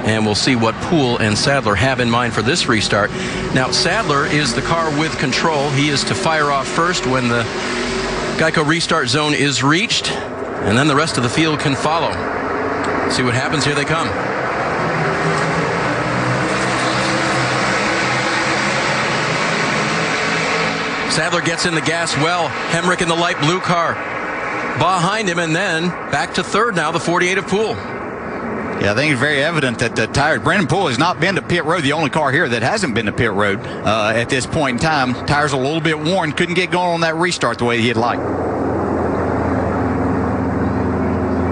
and we'll see what Poole and Sadler have in mind for this restart. Now, Sadler is the car with control. He is to fire off first when the Geico restart zone is reached, and then the rest of the field can follow. See what happens. Here they come. Sadler gets in the gas well. Hamrick in the light blue car behind him, and then back to third now, the 48 of Poole. Yeah, I think it's very evident that the tires, Brendan Poole has not been to pit road, the only car here that hasn't been to pit road at this point in time. Tires a little bit worn, couldn't get going on that restart the way he'd like.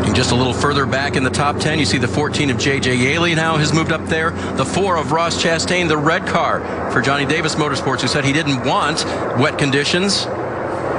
And just a little further back in the top 10, you see the 14 of J.J. Yaley now has moved up there. The 4 of Ross Chastain, the red car for Johnny Davis Motorsports, who said he didn't want wet conditions.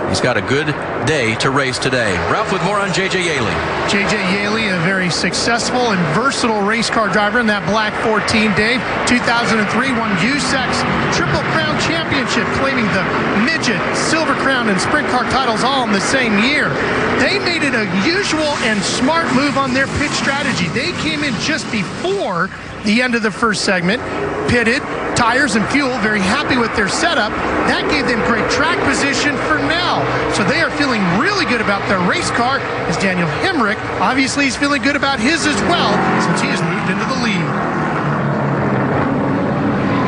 He's got a good day to race today. Ralph with more on J.J. Yaley. J.J. Yaley, a very successful and versatile race car driver in that black 14, Dave. 2003 won USAC's Triple Crown Championship, claiming the midget, Silver Crown, and Sprint Car titles all in the same year. They made it a usual and smart move on their pit strategy. They came in just before the end of the first segment, pitted, tires and fuel, very happy with their setup. That gave them great track position for now. So they are feeling really good about their race car, as Daniel Hamrick, obviously, he's feeling good about his as well, since he has moved into the lead.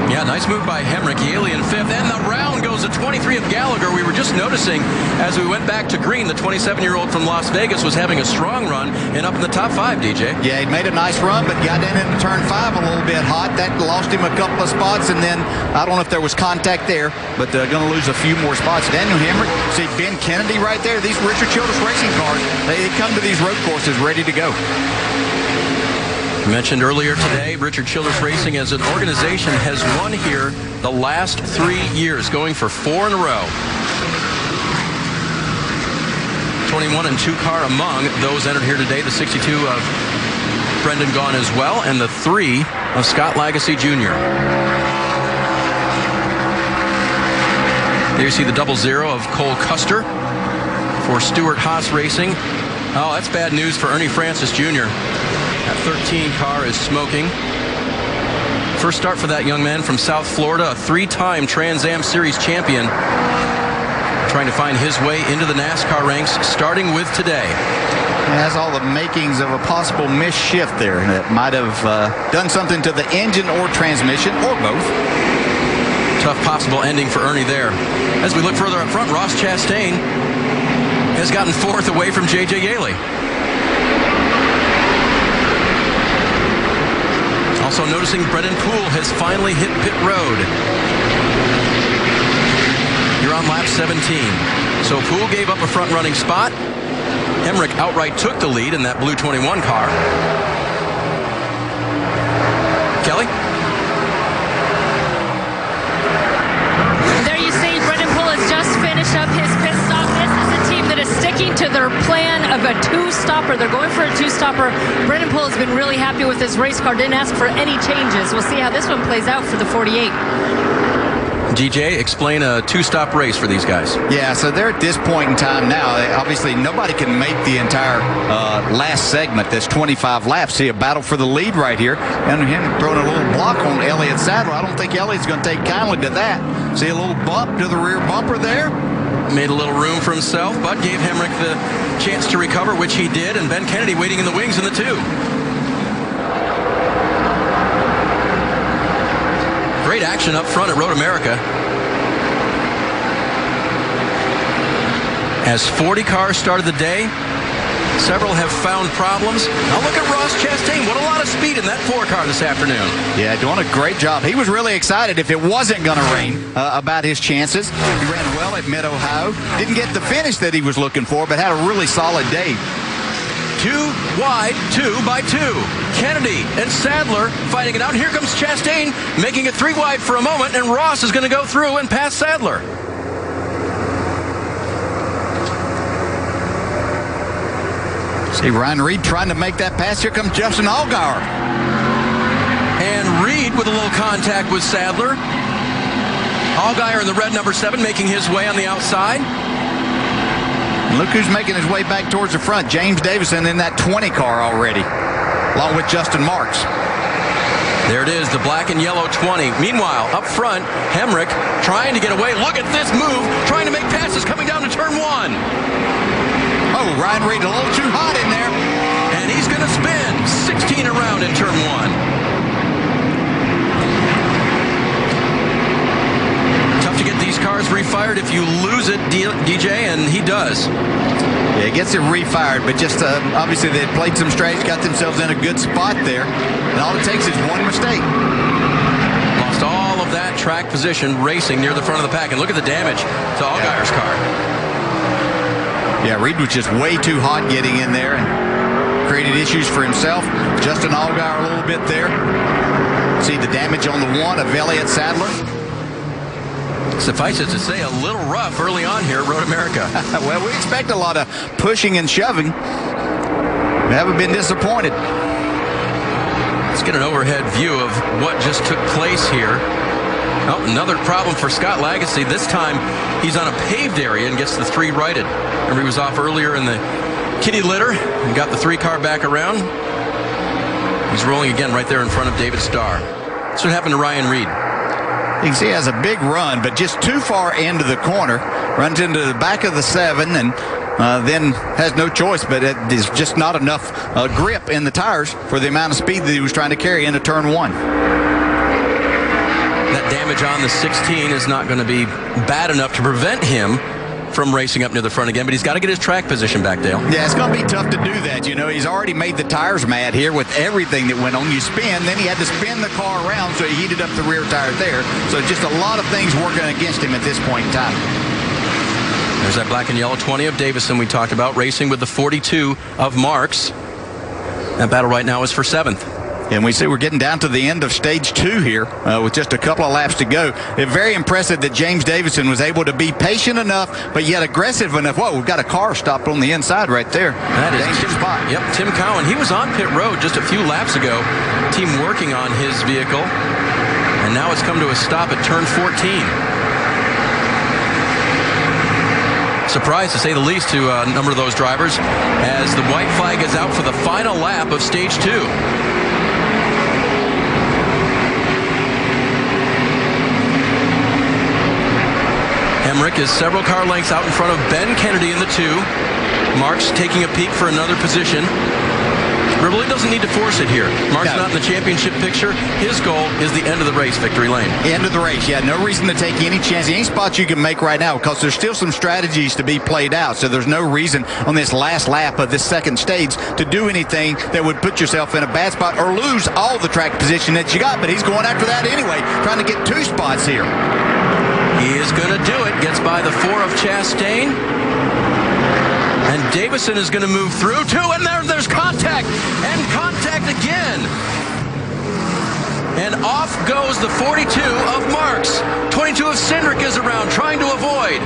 Yeah, nice move by Hamrick. Yaley in fifth, and the round goes to 23 of Gallagher. We were just noticing as we went back to green, the 27-year-old from Las Vegas was having a strong run and up in the top 5, DJ. Yeah, he made a nice run, but got in into turn 5 a little bit hot. That lost him a couple of spots, and then I don't know if there was contact there, but going to lose a few more spots. Daniel Hamrick, see Ben Kennedy right there. These Richard Childress racing cars, they come to these road courses ready to go. Mentioned earlier today, Richard Childress Racing as an organization has won here the last 3 years, going for 4 in a row. 21 and 2 car among those entered here today, the 62 of Brendan Gaughan as well, and the 3 of Scott Lagasse Jr. There you see the 00 of Cole Custer for Stewart Haas Racing. Oh, that's bad news for Ernie Francis Jr. That 13 car is smoking. First start for that young man from South Florida, a 3-time Trans Am Series champion, trying to find his way into the NASCAR ranks, starting with today. It has all the makings of a possible missed shift there that might have done something to the engine or transmission, or both. Tough possible ending for Ernie there. As we look further up front, Ross Chastain has gotten 4th away from J.J. Yaley. Also noticing Brendan Poole has finally hit pit road. You're on lap 17. So Poole gave up a front-running spot. Hamrick outright took the lead in that blue 21 car. Kelly? There you see Brendan Poole has just finished up his pit stop. This is a team that is sticking to their plan of a 2-stopper. They're going for a 2-stopper. Brendan Poole has been really happy with his race car. Didn't ask for any changes. We'll see how this one plays out for the 48. DJ, explain a 2-stop race for these guys. Yeah, so they're at this point in time now. Obviously, nobody can make the entire last segment. That's 25 laps. See a battle for the lead right here. And him throwing a little block on Elliott Sadler. I don't think Elliott's going to take kindly to that. See a little bump to the rear bumper there. Made a little room for himself, but gave Hamrick the chance to recover, which he did, and Ben Kennedy waiting in the wings in the 2. Great action up front at Road America. As 40 cars started the day, several have found problems. Now look at Ross Chastain. What a lot of speed in that 4 car this afternoon. Yeah, doing a great job. He was really excited if it wasn't going to rain about his chances. He ran well at Mid-Ohio. Didn't get the finish that he was looking for, but had a really solid day. 2 wide, 2 by 2. Kennedy and Sadler fighting it out. And here comes Chastain, making it 3 wide for a moment, and Ross is going to go through and pass Sadler. See Ryan Reed trying to make that pass. Here comes Justin Allgaier. And Reed with a little contact with Sadler. Allgaier in the red number 7 making his way on the outside. And look who's making his way back towards the front. James Davison in that 20 car already, along with Justin Marks. There it is, the black and yellow 20. Meanwhile, up front, Hamrick trying to get away. Look at this move, trying to make passes coming down to turn 1. Oh, Ryan Reed a little too hot in there. And he's going to spin 16 around in turn 1. Tough to get these cars refired if you lose it, DJ, and he does. Yeah, he gets it refired, but just obviously they played some strategy, got themselves in a good spot there, and all it takes is one mistake. Lost all of that track position racing near the front of the pack, and look at the damage to Allgaier's car. Yeah, Reed was just way too hot getting in there and created issues for himself. Justin Allgaier a little bit there. See the damage on the 1 of Elliott Sadler. Suffice it to say, a little rough early on here at Road America. Well, we expect a lot of pushing and shoving. We haven't been disappointed. Let's get an overhead view of what just took place here. Oh, another problem for Scott Lagasse. This time, he's on a paved area and gets the 3 righted. Remember, he was off earlier in the kitty litter and got the 3 car back around. He's rolling again right there in front of David Starr. That's what happened to Ryan Reed. You can see he has a big run, but just too far into the corner. Runs into the back of the 7 and then has no choice, but it is just not enough grip in the tires for the amount of speed that he was trying to carry into turn 1. That damage on the 16 is not going to be bad enough to prevent him from racing up near the front again, but he's got to get his track position back, Dale. Yeah, it's going to be tough to do that. You know, he's already made the tires mad here with everything that went on. You spin, then he had to spin the car around, so he heated up the rear tire there. So just a lot of things working against him at this point in time. There's that black and yellow 20 of Davison we talked about, racing with the 42 of Marks. That battle right now is for 7th. And we see we're getting down to the end of stage 2 here with just a couple of laps to go. It's very impressive that James Davison was able to be patient enough, but yet aggressive enough. Whoa, we've got a car stopped on the inside right there. That is dangerous spot. Yep, Tim Cowan. He was on pit road just a few laps ago. Team working on his vehicle. And now it's come to a stop at turn 14. Surprise, to say the least, to a number of those drivers as the white flag is out for the final lap of stage 2. Hamrick is several car lengths out in front of Ben Kennedy in the 2. Marks taking a peek for another position. Really doesn't need to force it here. Mark's not in the championship picture. His goal is the end of the race, victory lane. End of the race, yeah. No reason to take any chance, any spots you can make right now, because there's still some strategies to be played out. So there's no reason on this last lap of this second stage to do anything that would put yourself in a bad spot or lose all the track position that you got. But he's going after that anyway, trying to get 2 spots here. He is going to do it. Gets by the 4 of Chastain. And Davison is going to move through too, and there's contact, and contact again. And off goes the 42 of Marks. 22 of Cindric is around, trying to avoid.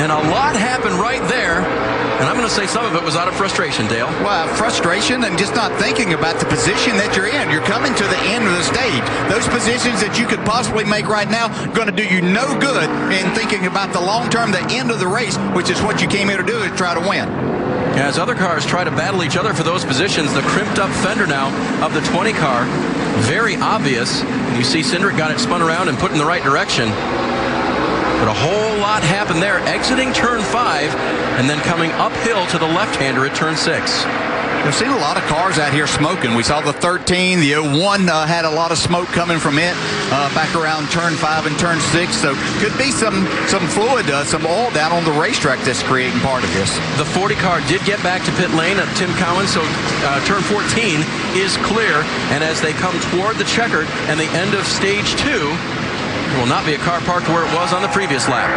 And a lot happened right there. And I'm going to say some of it was out of frustration, Dale. Well, frustration and just not thinking about the position that you're in. You're coming to the end of the stage. Those positions that you could possibly make right now are going to do you no good in thinking about the long term, the end of the race, which is what you came here to do, is try to win. As other cars try to battle each other for those positions, the crimped up fender now of the 20 car, very obvious. You see Cindric got it spun around and put in the right direction. But a whole lot happened there, exiting turn 5 and then coming uphill to the left-hander at turn 6. We've seen a lot of cars out here smoking. We saw the 13, the 01 had a lot of smoke coming from it back around turn 5 and turn 6. So could be some fluid, some oil down on the racetrack that's creating part of this. The 40 car did get back to pit lane at Tim Cowan, so turn 14 is clear. And as they come toward the checkered and the end of stage 2, there will not be a car parked where it was on the previous lap.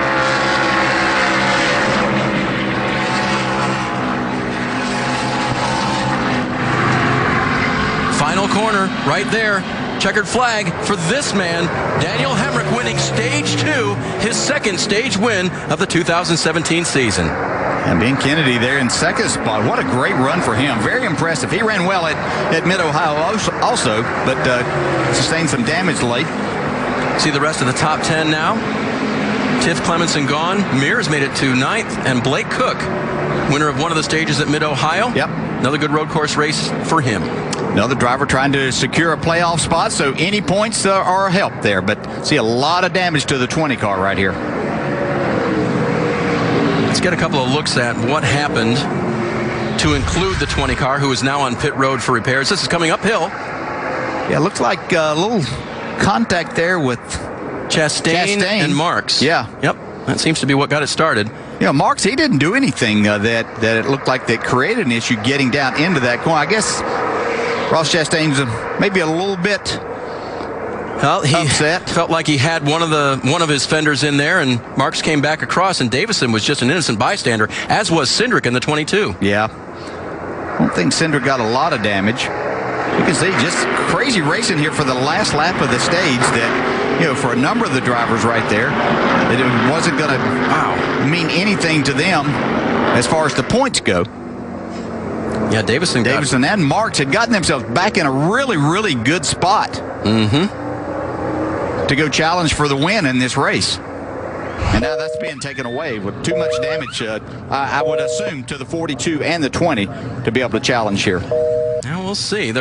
Final corner right there. Checkered flag for this man, Daniel Hamrick, winning stage 2, his second stage win of the 2017 season. And Ben Kennedy there in second spot. What a great run for him. Very impressive. He ran well at Mid-Ohio also, but sustained some damage late. See the rest of the top 10 now. Tiff Clemenson gone. Mears made it to 9th, and Blake Cook, winner of one of the stages at Mid-Ohio. Yep. Another good road course race for him. Another driver trying to secure a playoff spot, so any points are a help there. But see a lot of damage to the 20 car right here. Let's get a couple of looks at what happened to include the 20 car, who is now on pit road for repairs. This is coming uphill. Yeah, it looks like a little contact there with Chastain and Marks. Yeah. Yep. That seems to be what got it started. Yeah, Marks, he didn't do anything that it looked like that created an issue getting down into that corner. I guess Ross Chastain's maybe a little bit he upset. Felt like he had one of his fenders in there, and Marks came back across, and Davison was just an innocent bystander, as was Cindric in the 22. Yeah. I don't think Cindric got a lot of damage. You can see just crazy racing here for the last lap of the stage that, for a number of the drivers right there, that it wasn't going to mean anything to them as far as the points go. Yeah, Davison and Marks had gotten themselves back in a really, really good spot to go challenge for the win in this race. And now that's being taken away with too much damage, I would assume, to the 42 and the 20 to be able to challenge here. Now we'll see.